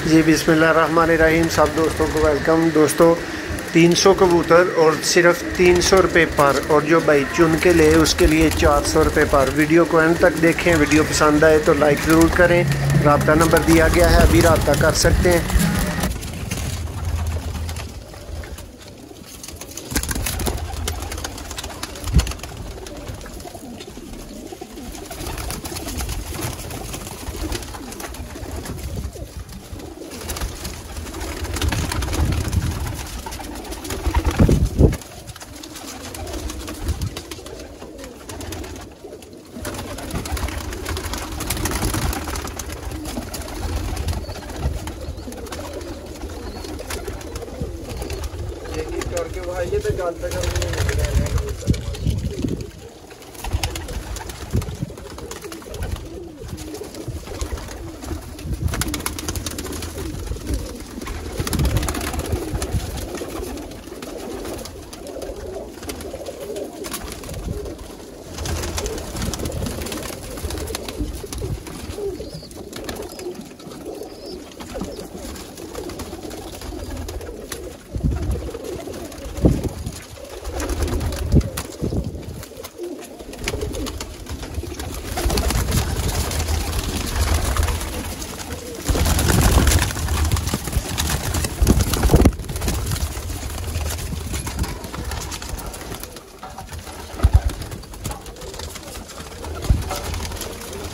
जी बिस्मिल्लाहिर्रहमानिर्रहीम। सब दोस्तों को वेलकम। दोस्तों 300 कबूतर और सिर्फ 300 रुपये पर, और जो भाई चुन के ले उसके लिए 400 रुपये पर। वीडियो को एंड तक देखें। वीडियो पसंद आए तो लाइक ज़रूर करें। रब्ता नंबर दिया गया है, अभी रब्ता कर सकते हैं। करके भाई ये तो जानते कर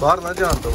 बाहर ना जान दो।